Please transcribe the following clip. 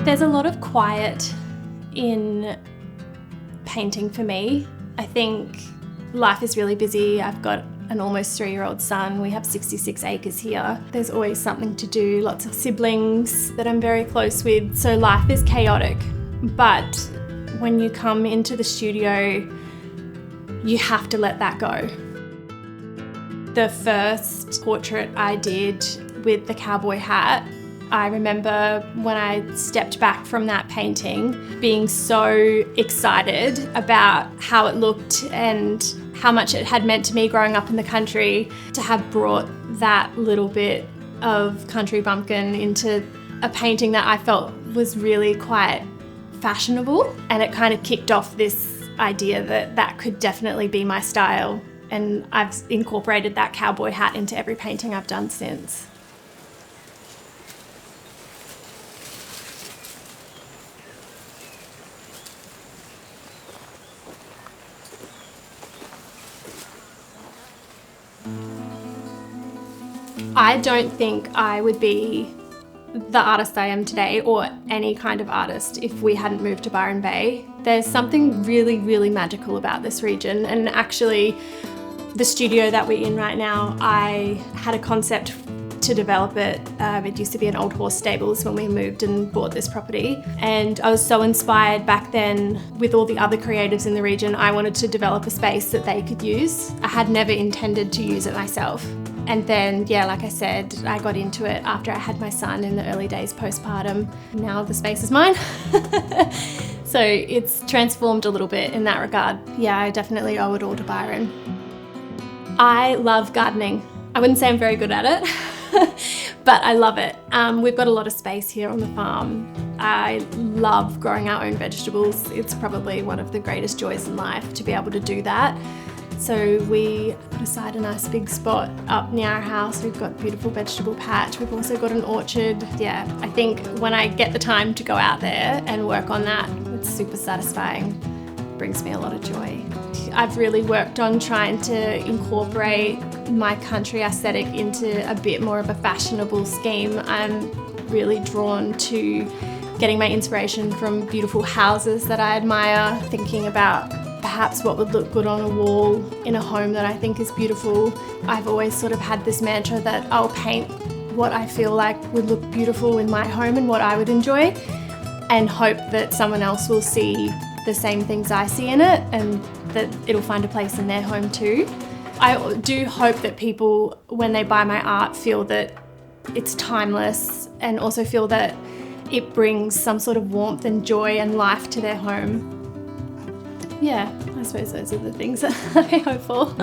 There's a lot of quiet in painting for me. I think life is really busy. I've got an almost 3-year-old son. We have 66 acres here. There's always something to do, lots of siblings that I'm very close with. So life is chaotic. But when you come into the studio, you have to let that go. The first portrait I did with the cowboy hat, I remember when I stepped back from that painting being so excited about how it looked and how much it had meant to me growing up in the country, to have brought that little bit of country bumpkin into a painting that I felt was really quite fashionable. And it kind of kicked off this idea that that could definitely be my style. And I've incorporated that cowboy hat into every painting I've done since. I don't think I would be the artist I am today, or any kind of artist, if we hadn't moved to Byron Bay. There's something really, really magical about this region, and actually the studio that we're in right now, I had a concept to develop it. It used to be an old horse stables when we moved and bought this property, and I was so inspired back then with all the other creatives in the region. I wanted to develop a space that they could use. I had never intended to use it myself. And then, yeah, like I said, I got into it after I had my son in the early days postpartum. Now the space is mine. So it's transformed a little bit in that regard. Yeah, I definitely owe it all to Byron. I love gardening. I wouldn't say I'm very good at it, but I love it. We've got a lot of space here on the farm. I love growing our own vegetables. It's probably one of the greatest joys in life to be able to do that. So we put aside a nice big spot up near our house. We've got a beautiful vegetable patch. We've also got an orchard. Yeah, I think when I get the time to go out there and work on that, it's super satisfying. It brings me a lot of joy. I've really worked on trying to incorporate my country aesthetic into a bit more of a fashionable scheme. I'm really drawn to getting my inspiration from beautiful houses that I admire, thinking about perhaps what would look good on a wall in a home that I think is beautiful. I've always sort of had this mantra that I'll paint what I feel like would look beautiful in my home and what I would enjoy, and hope that someone else will see the same things I see in it and that it'll find a place in their home too. I do hope that people, when they buy my art, feel that it's timeless, and also feel that it brings some sort of warmth and joy and life to their home. Yeah, I suppose those are the things that I hope for.